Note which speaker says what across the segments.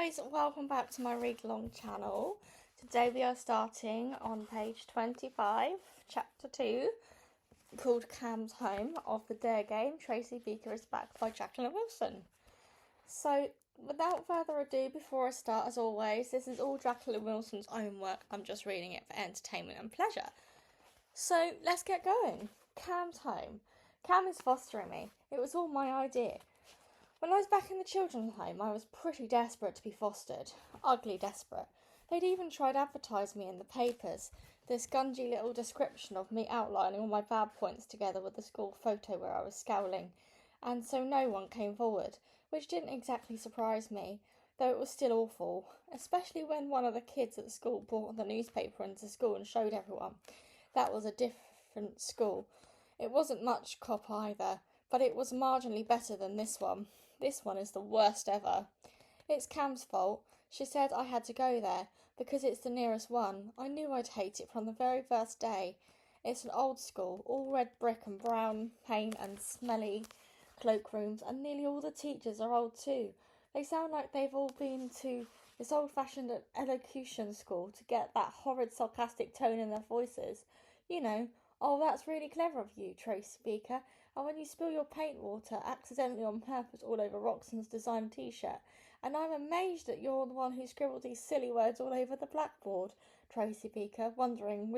Speaker 1: guys, welcome back to my read-along channel. Today we are starting on page 25, chapter 2, called Cam's Home of the Dare Game. Tracy Beaker is back by Jaqueline Wilson. So, without further ado, before I start, as always, this is all Jaqueline Wilson's own work. I'm just reading it for entertainment and pleasure. So, let's get going. Cam's Home. Cam is fostering me. It was all my idea. When I was back in the children's home, I was pretty desperate to be fostered. Ugly desperate. They'd even tried advertising me in the papers. This gungy little description of me outlining all my bad points together with the school photo where I was scowling. And so no one came forward, which didn't exactly surprise me, though it was still awful. Especially when one of the kids at school brought the newspaper into school and showed everyone. That was a different school. It wasn't much cop either, but it was marginally better than this one. This one is the worst ever. It's Cam's fault. She said I had to go there because it's the nearest one. I knew I'd hate it from the very first day. It's an old school, all red brick and brown paint and smelly cloakrooms, and nearly all the teachers are old too. They sound like they've all been to this old-fashioned elocution school to get that horrid sarcastic tone in their voices. You know, oh, that's really clever of you, Tracy Beaker. And when you spill your paint water accidentally on purpose all over Roxanne's design t-shirt. And I'm amazed that you're the one who scribbled these silly words all over the blackboard, Tracy Beaker, wondering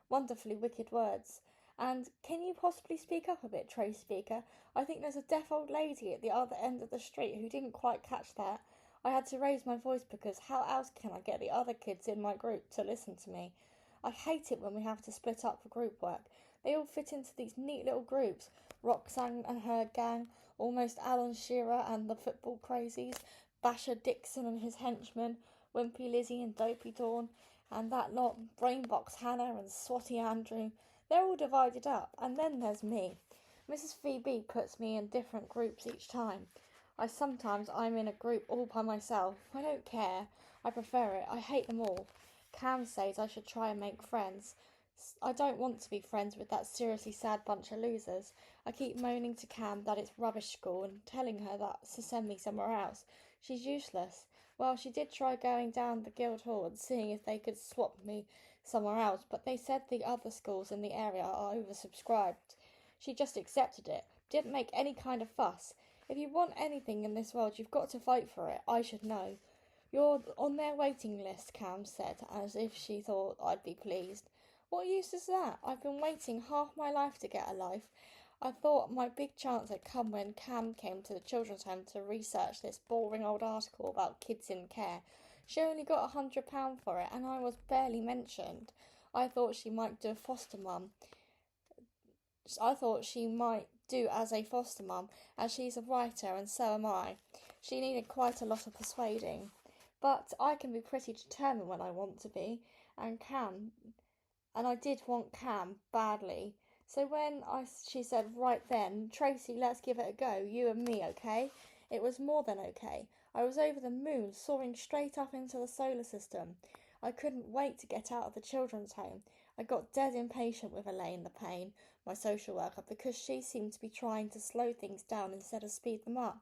Speaker 1: wonderfully wicked words. And can you possibly speak up a bit, Tracy Beaker? I think there's a deaf old lady at the other end of the street who didn't quite catch that. I had to raise my voice because how else can I get the other kids in my group to listen to me? I hate it when we have to split up for group work. They all fit into these neat little groups. Roxanne and her gang, almost Alan Shearer and the football crazies, Basher Dixon and his henchmen, Wimpy Lizzie and Dopey Dawn, and that lot, Brainbox Hannah and Swatty Andrew. They're all divided up, and then there's me. Mrs. Phoebe puts me in different groups each time. Sometimes I'm in a group all by myself. I don't care. I prefer it. I hate them all. Cam says I should try and make friends. I don't want to be friends with that seriously sad bunch of losers. I keep moaning to Cam that it's rubbish school and telling her that to send me somewhere else. She's useless. Well, she did try going down the Guildhall and seeing if they could swap me somewhere else, but they said the other schools in the area are oversubscribed. She just accepted it. Didn't make any kind of fuss. If you want anything in this world, you've got to fight for it. I should know. You're on their waiting list, Cam said, as if she thought I'd be pleased. What use is that? I've been waiting half my life to get a life. I thought my big chance had come when Cam came to the children's home to research this boring old article about kids in care. She only got £100 for it, and I was barely mentioned. I thought she might do a foster mum. I thought she might do as a foster mum, as she's a writer and so am I. She needed quite a lot of persuading. But I can be pretty determined when I want to be, and I did want Cam badly. So when she said, right then, Tracy, let's give it a go, you and me, okay? It was more than okay. I was over the moon, soaring straight up into the solar system. I couldn't wait to get out of the children's home. I got dead impatient with Elaine the Pain, my social worker, because she seemed to be trying to slow things down instead of speed them up.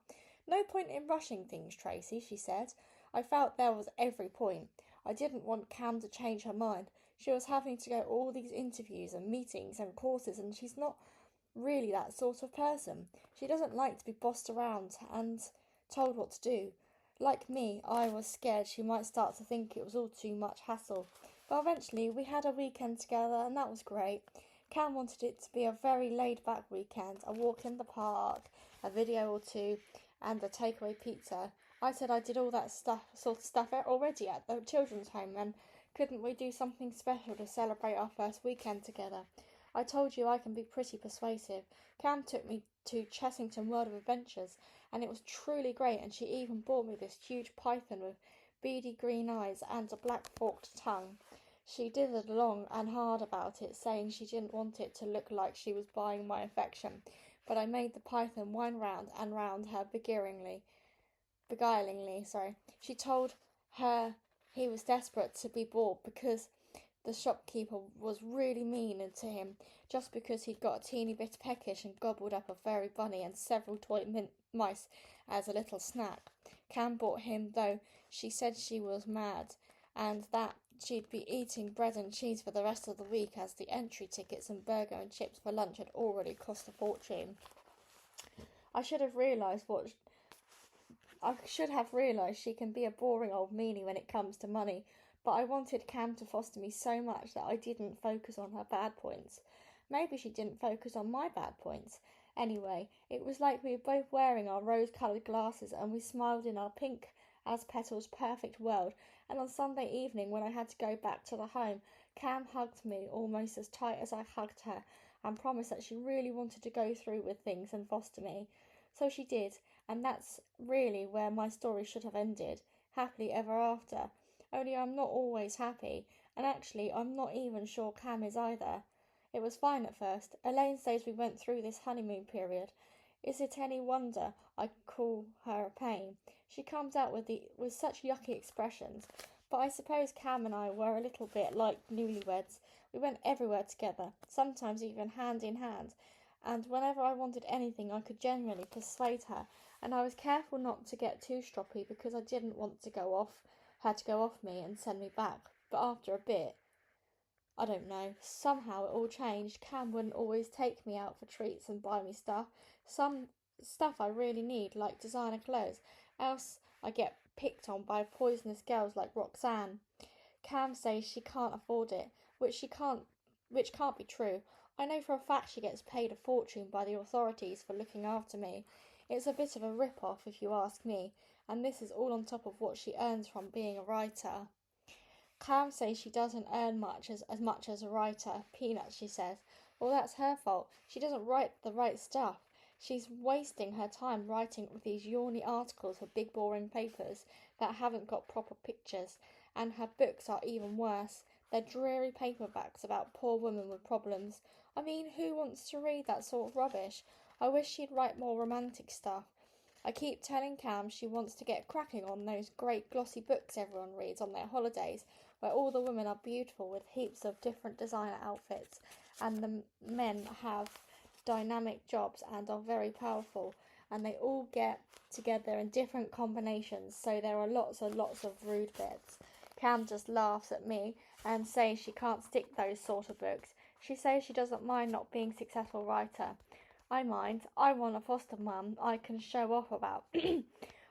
Speaker 1: No point in rushing things, Tracy, she said. I felt there was every point. I didn't want Cam to change her mind. She was having to go all these interviews and meetings and courses, and she's not really that sort of person. She doesn't like to be bossed around and told what to do. Like me, I was scared she might start to think it was all too much hassle. But eventually we had a weekend together, and that was great. Cam wanted it to be a very laid-back weekend, a walk in the park, a video or two, and a takeaway pizza. I said I did all that sort of stuff already at the children's home, and couldn't we do something special to celebrate our first weekend together? I told you I can be pretty persuasive. Cam took me to Chessington World of Adventures, and it was truly great, and she even bought me this huge python with beady green eyes and a black forked tongue. She dithered long and hard about it, saying she didn't want it to look like she was buying my affection, but I made the python wind round and round her beguilingly. She told her he was desperate to be bought because the shopkeeper was really mean to him, just because he'd got a teeny bit peckish and gobbled up a fairy bunny and several toy mice as a little snack. Cam bought him, though she said she was mad, and that she'd be eating bread and cheese for the rest of the week, as the entry tickets and burger and chips for lunch had already cost a fortune. I should have realised she can be a boring old meanie when it comes to money, but I wanted Cam to foster me so much that I didn't focus on her bad points. Maybe she didn't focus on my bad points. Anyway, it was like we were both wearing our rose-coloured glasses, and we smiled in our pink as petals perfect world. And on Sunday evening, when I had to go back to the home, Cam hugged me almost as tight as I hugged her, and promised that she really wanted to go through with things and foster me. So she did, and that's really where my story should have ended, happily ever after. Only I'm not always happy, and actually I'm not even sure Cam is either. It was fine at first. Elaine says we went through this honeymoon period. Is it any wonder I call her a pain? She comes out with such yucky expressions. But I suppose Cam and I were a little bit like newlyweds. We went everywhere together, sometimes even hand in hand. And whenever I wanted anything, I could generally persuade her. And I was careful not to get too stroppy, because I didn't want her to go off me and send me back. But after a bit, I don't know, somehow it all changed. Cam wouldn't always take me out for treats and buy me stuff. Some stuff I really need, like designer clothes, else I get picked on by poisonous girls like Roxanne. Cam says she can't afford it, which can't be true. I know for a fact she gets paid a fortune by the authorities for looking after me. It's a bit of a rip-off, if you ask me, and this is all on top of what she earns from being a writer. Cam says she doesn't earn as much as a writer. Peanuts, she says. Well, that's her fault. She doesn't write the right stuff. She's wasting her time writing these yawny articles for big boring papers that haven't got proper pictures, and her books are even worse. They're dreary paperbacks about poor women with problems. I mean, who wants to read that sort of rubbish? I wish she'd write more romantic stuff. I keep telling Cam she wants to get cracking on those great glossy books everyone reads on their holidays, where all the women are beautiful with heaps of different designer outfits, and the men have dynamic jobs and are very powerful, and they all get together in different combinations, so there are lots and lots of rude bits. Cam just laughs at me and says she can't stick those sort of books. She says she doesn't mind not being a successful writer. I mind. I want a foster mum I can show off about.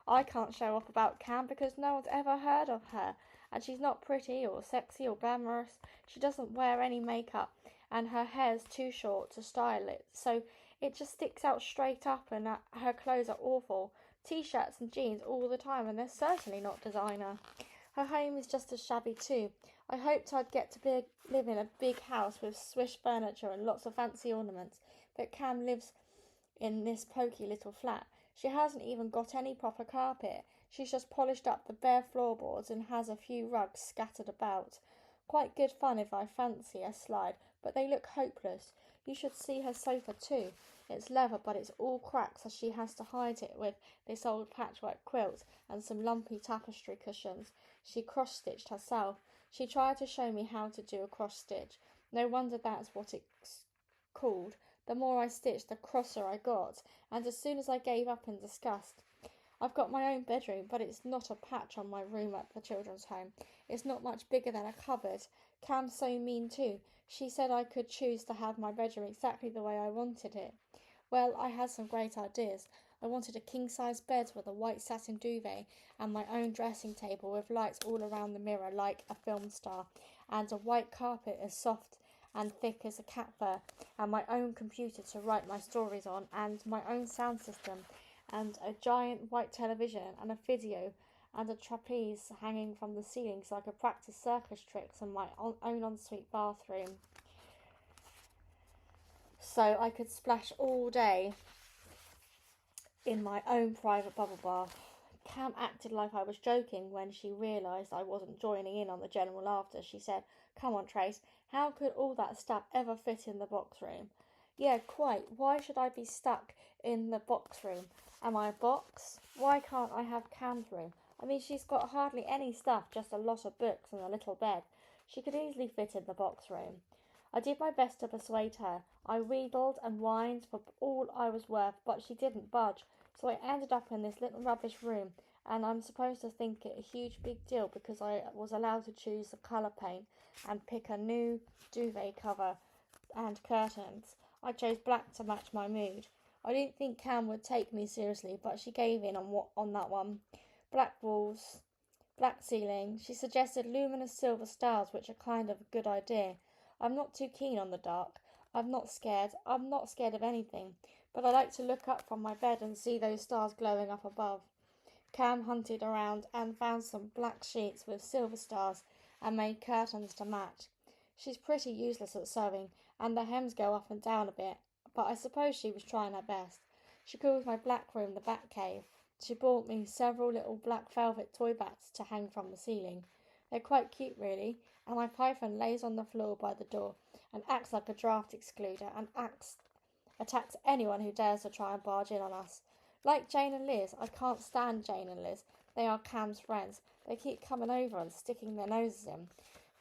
Speaker 1: I can't show off about Cam because no one's ever heard of her, and she's not pretty or sexy or glamorous. She doesn't wear any makeup, and her hair's too short to style it, so it just sticks out straight up, and her clothes are awful. T-shirts and jeans all the time, and they're certainly not designer. Her home is just as shabby too. I hoped I'd get to live in a big house with swish furniture and lots of fancy ornaments, but Cam lives in this poky little flat. She hasn't even got any proper carpet. She's just polished up the bare floorboards and has a few rugs scattered about. Quite good fun if I fancy a slide, but they look hopeless. You should see her sofa too. It's leather, but it's all cracked, so she has to hide it with this old patchwork quilt and some lumpy tapestry cushions she cross-stitched herself. She tried to show me how to do a cross-stitch. No wonder that's what it's called. The more I stitched, the crosser I got, and as soon as I gave up in disgust. I've got my own bedroom, but it's not a patch on my room at the children's home. It's not much bigger than a cupboard. Cam's so mean too. She said I could choose to have my bedroom exactly the way I wanted it. Well, I had some great ideas. I wanted a king-size bed with a white satin duvet, and my own dressing table with lights all around the mirror like a film star, and a white carpet as soft and thick as a cat fur, and my own computer to write my stories on, and my own sound system, and a giant white television, and a video, and a trapeze hanging from the ceiling so I could practice circus tricks, and my own ensuite bathroom so I could splash all day in my own private bubble bath. Cam acted like I was joking when she realised I wasn't joining in on the general laughter. She said, "Come on, Trace, how could all that stuff ever fit in the box room?" "Yeah, quite. Why should I be stuck in the box room? Am I a box? Why can't I have Cam's room? I mean, she's got hardly any stuff, just a lot of books and a little bed. She could easily fit in the box room." I did my best to persuade her. I wheedled and whined for all I was worth, but she didn't budge, so I ended up in this little rubbish room, and I'm supposed to think it a huge big deal because I was allowed to choose the colour paint and pick a new duvet cover and curtains. I chose black to match my mood. I didn't think Cam would take me seriously, but she gave in on that one. Black walls, black ceiling. She suggested luminous silver stars, which are kind of a good idea. I'm not too keen on the dark. I'm not scared. I'm not scared of anything, but I like to look up from my bed and see those stars glowing up above. Cam hunted around and found some black sheets with silver stars and made curtains to match. She's pretty useless at sewing, and the hems go up and down a bit, but I suppose she was trying her best. She calls my black room the Bat Cave. She bought me several little black velvet toy bats to hang from the ceiling. They're quite cute, really, and my python lays on the floor by the door and acts like a draft excluder and attacks anyone who dares to try and barge in on us. Like Jane and Liz, I can't stand Jane and Liz. They are Cam's friends. They keep coming over and sticking their noses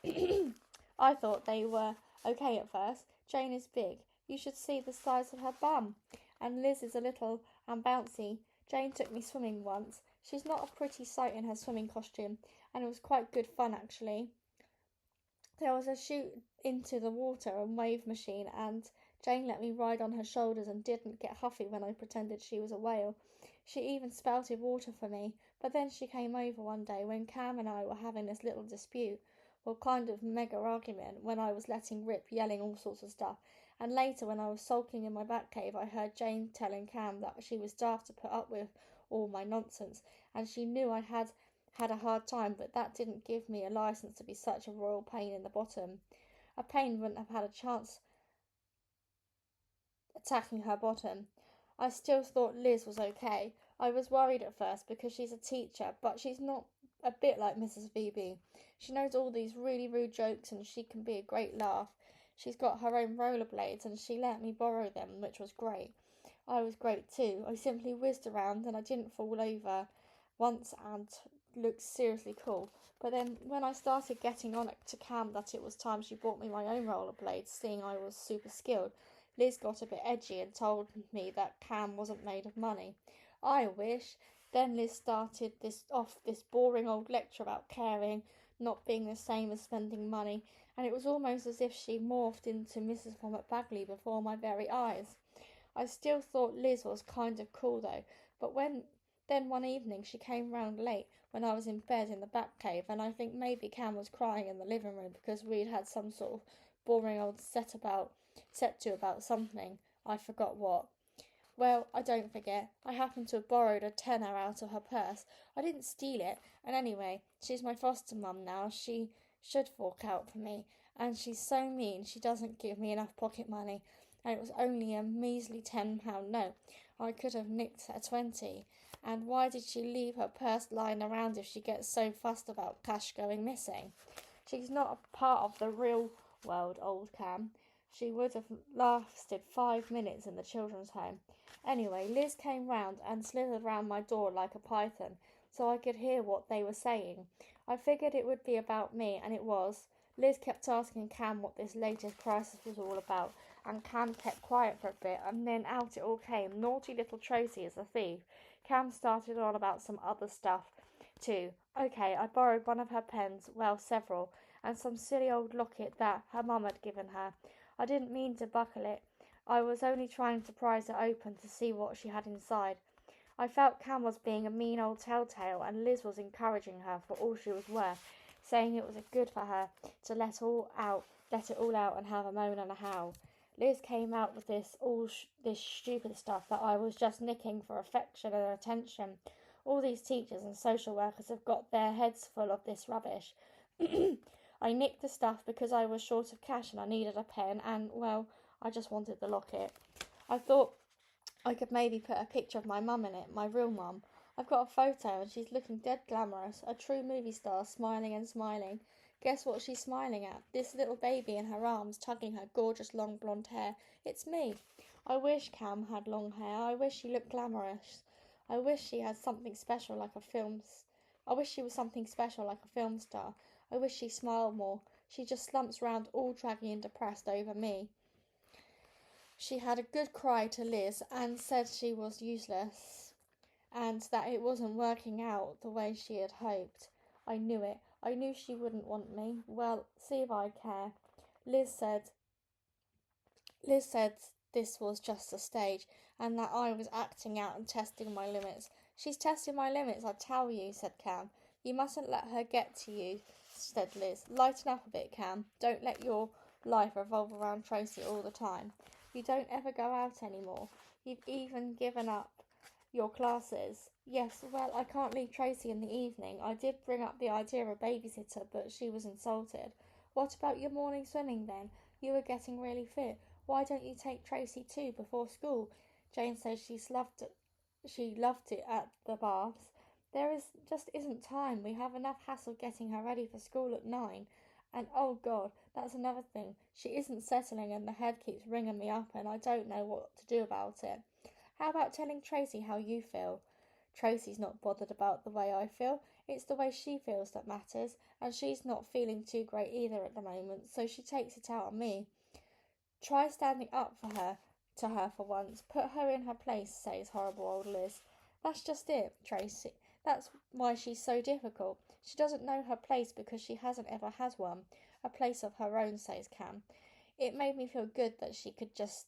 Speaker 1: in. I thought they were okay at first. Jane is big. You should see the size of her bum. And Liz is a little and bouncy. Jane took me swimming once. She's not a pretty sight in her swimming costume, and it was quite good fun, actually. There was a shoot into the water and wave machine, and Jane let me ride on her shoulders and didn't get huffy when I pretended she was a whale. She even spouted water for me, but then she came over one day when Cam and I were having this little dispute, or kind of mega argument, when I was letting rip, yelling all sorts of stuff. And later, when I was sulking in my back cave, I heard Jane telling Cam that she was daft to put up with all my nonsense, and she knew I had a hard time, but that didn't give me a license to be such a royal pain in the bottom. A pain wouldn't have had a chance attacking her bottom. I still thought Liz was okay. I was worried at first because she's a teacher, but she's not a bit like Mrs. VB. She knows all these really rude jokes and she can be a great laugh. She's got her own rollerblades and she let me borrow them, which was great. I was great too. I simply whizzed around and I didn't fall over once and looked seriously cool. But then when I started getting on it to Cam that it was time she bought me my own rollerblades, seeing I was super skilled, Liz got a bit edgy and told me that Cam wasn't made of money. I wish. Then Liz started this boring old lecture about caring not being the same as spending money, and it was almost as if she morphed into Mrs. Vomit Bagley before my very eyes. I still thought Liz was kind of cool though, but then one evening she came round late when I was in bed in the back cave, and I think maybe Cam was crying in the living room because we'd had some sort of boring old set to about something. I forgot what. Well, I don't forget. I happened to have borrowed a tenner out of her purse. I didn't steal it, and anyway, she's my foster mum now. She should fork out for me, and she's so mean she doesn't give me enough pocket money, and it was only a measly £10 note. I could have nicked a 20. And why did she leave her purse lying around if she gets so fussed about cash going missing? She's not a part of the real world, old Cam. She would have lasted 5 minutes in the children's home. Anyway, Liz came round and slithered round my door like a python, so I could hear what they were saying. I figured it would be about me, and it was. Liz kept asking Cam what this latest crisis was all about, and Cam kept quiet for a bit, and then out it all came. Naughty little Tracy is a thief. Cam started on about some other stuff, too. Okay, I borrowed one of her pens, well, several, and some silly old locket that her mum had given her. I didn't mean to buckle it. I was only trying to prise it open to see what she had inside. I felt Cam was being a mean old telltale, and Liz was encouraging her for all she was worth, saying it was good for her to let it all out and have a moan and a howl. Liz came out with this stupid stuff that I was just nicking for affection and attention. All these teachers and social workers have got their heads full of this rubbish. I nicked the stuff because I was short of cash and I needed a pen, and, well, I just wanted the locket. I thought I could maybe put a picture of my mum in it, my real mum. I've got a photo and she's looking dead glamorous, a true movie star, smiling and smiling. Guess what she's smiling at? This little baby in her arms, tugging her gorgeous long blonde hair. It's me. I wish Cam had long hair. I wish she looked glamorous. I wish she had something special like a I wish she was something special like a film star. I wish she smiled more. She just slumps round all draggy and depressed over me. She had a good cry to Liz and said she was useless and that it wasn't working out the way she had hoped. I knew it. I knew she wouldn't want me. Well, see if I care. Liz said Liz said this was just a stage and that I was acting out and testing my limits. She's testing my limits, I tell you, said Cam. You mustn't let her get to you, said Liz. Lighten up a bit, Cam. Don't let your life revolve around Tracy all the time. You don't ever go out anymore. You've even given up your classes. Yes, well, I can't leave Tracy in the evening. I did bring up the idea of a babysitter, but she was insulted. What about your morning swimming then? You were getting really fit. Why don't you take Tracy too before school? Jane says she loved it at the baths. Just isn't time. We have enough hassle getting her ready for school at 9. And oh God, that's another thing. She isn't settling and the head keeps ringing me up and I don't know what to do about it. How about telling Tracy how you feel? Tracy's not bothered about the way I feel. It's the way she feels that matters, and she's not feeling too great either at the moment, so she takes it out on me. Try standing up to her for once. Put her in her place, says horrible old Liz. That's just it, Tracy. That's why she's so difficult. She doesn't know her place because she hasn't ever had one. A place of her own, says Cam. It made me feel good that she could just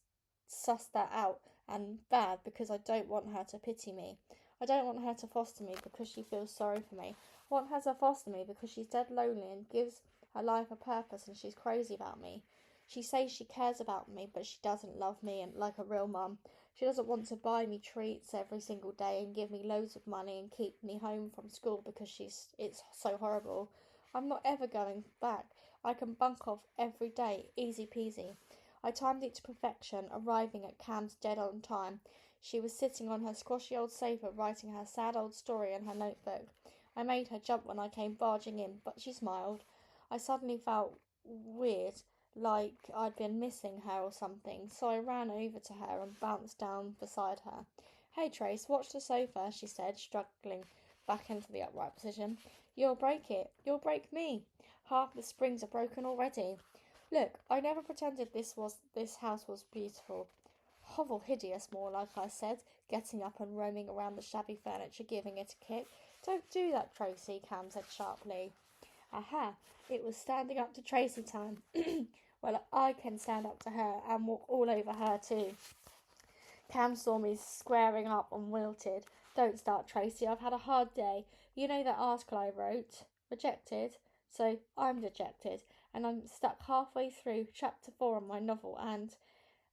Speaker 1: suss that out, and bad because I don't want her to pity me. I don't want her to foster me because she feels sorry for me. I want her to foster me because she's dead lonely and gives her life a purpose and she's crazy about me. She says she cares about me, but she doesn't love me and like a real mum. She doesn't want to buy me treats every single day and give me loads of money and keep me home from school because it's so horrible. I'm not ever going back. I can bunk off every day, easy peasy. I timed it to perfection, arriving at Cam's dead on time. She was sitting on her squashy old sofa writing her sad old story in her notebook. I made her jump when I came barging in, but she smiled. I suddenly felt weird, like I'd been missing her or something, so I ran over to her and bounced down beside her. Hey Trace, watch the sofa, she said, struggling back into the upright position. You'll break it. You'll break me. Half the springs are broken already. Look, I never pretended this house was beautiful. Hovel hideous, more like, I said, getting up and roaming around the shabby furniture, giving it a kick. Don't do that, Tracy, Cam said sharply. Aha, it was standing up to Tracy time. Well, I can stand up to her and walk all over her too. Cam saw me squaring up and wilted. Don't start, Tracy. I've had a hard day. You know that article I wrote? Rejected. So I'm dejected. And I'm stuck halfway through chapter 4 of my novel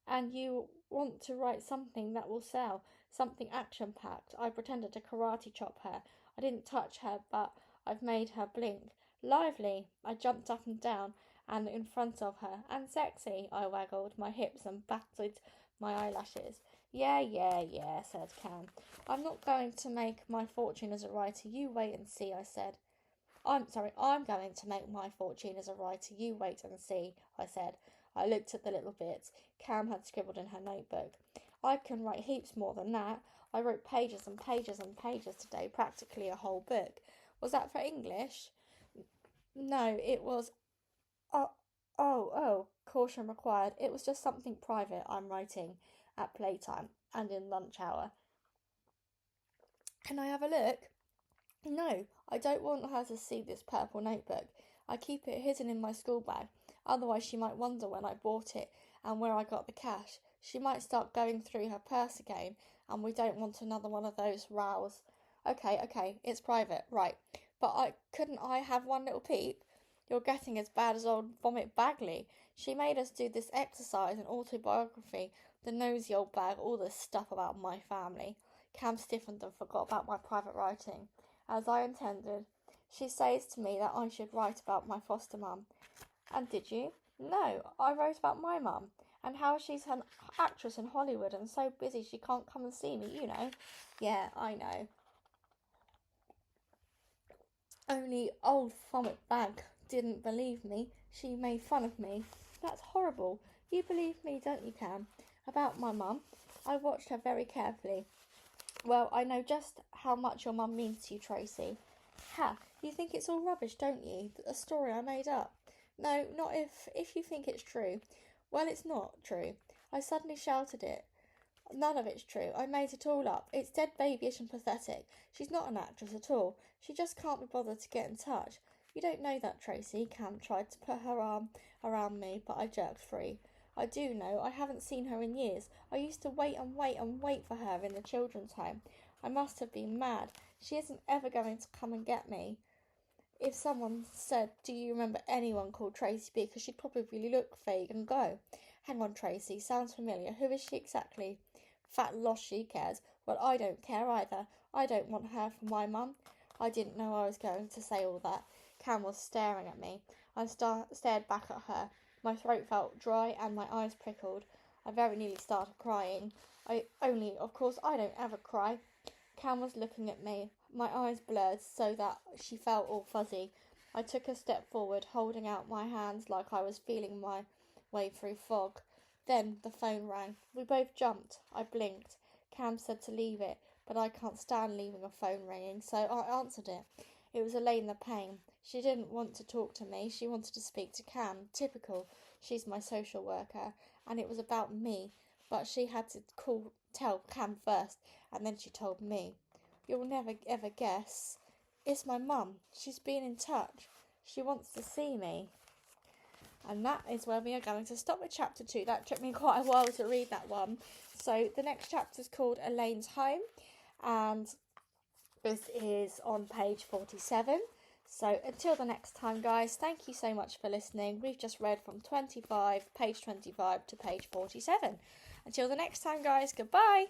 Speaker 1: and you want to write something that will sell. Something action-packed. I pretended to karate chop her. I didn't touch her, but I've made her blink. Lively. I jumped up and down and in front of her. And sexy. I waggled my hips and batted my eyelashes. Yeah, said Cam. I'm not going to make my fortune as a writer. You wait and see, I said. I'm going to make my fortune as a writer. You wait and see, I said. I looked at the little bits Cam had scribbled in her notebook. I can write heaps more than that. I wrote pages and pages and pages today, practically a whole book. Was that for English? No, it was... caution required. It was just something private I'm writing at playtime and in lunch hour. Can I have a look? No, I don't want her to see this purple notebook. I keep it hidden in my school bag. Otherwise she might wonder when I bought it and where I got the cash. She might start going through her purse again, and we don't want another one of those rows. Okay, it's private, right. But couldn't I have one little peep? You're getting as bad as old Vomit Bagley. She made us do this exercise and autobiography, the nosy old bag, all this stuff about my family. Cam stiffened and forgot about my private writing. As I intended, she says to me that I should write about my foster mum. And did you? No, I wrote about my mum, and how she's an actress in Hollywood and so busy she can't come and see me, you know. Yeah, I know. Only old Vomit Bag didn't believe me. She made fun of me. That's horrible. You believe me, don't you, Cam? About my mum? I watched her very carefully. Well, I know just how much your mum means to you, Tracy. Ha, you think it's all rubbish, don't you? A story I made up. No, not if you think it's true. Well, it's not true. I suddenly shouted it. None of it's true. I made it all up. It's dead babyish and pathetic. She's not an actress at all. She just can't be bothered to get in touch. You don't know that, Tracy. Cam tried to put her arm around me, but I jerked free. I do know. I haven't seen her in years. I used to wait and wait and wait for her in the children's home. I must have been mad. She isn't ever going to come and get me. If someone said, do you remember anyone called Tracy Beaker, she'd probably look vague and go, hang on, Tracy, sounds familiar. Who is she exactly? Fat loss, she cares. Well, I don't care either. I don't want her for my mum. I didn't know I was going to say all that. Cam was staring at me. I stared back at her. My throat felt dry and my eyes prickled. I very nearly started crying. Of course, I don't ever cry. Cam was looking at me. My eyes blurred so that she felt all fuzzy. I took a step forward, holding out my hands like I was feeling my way through fog. Then the phone rang. We both jumped. I blinked. Cam said to leave it, but I can't stand leaving a phone ringing, so I answered it. It was Elaine the Pain. She didn't want to talk to me. She wanted to speak to Cam. Typical. She's my social worker. And it was about me. But she had to tell Cam first, and then she told me. You'll never ever guess. It's my mum. She's been in touch. She wants to see me. And that is where we are going to stop with chapter 2. That took me quite a while to read that one. So the next chapter is called Elaine's Home. And this is on page 47. So until the next time, guys, thank you so much for listening. We've just read from page 25 to page 47. Until the next time, guys, goodbye.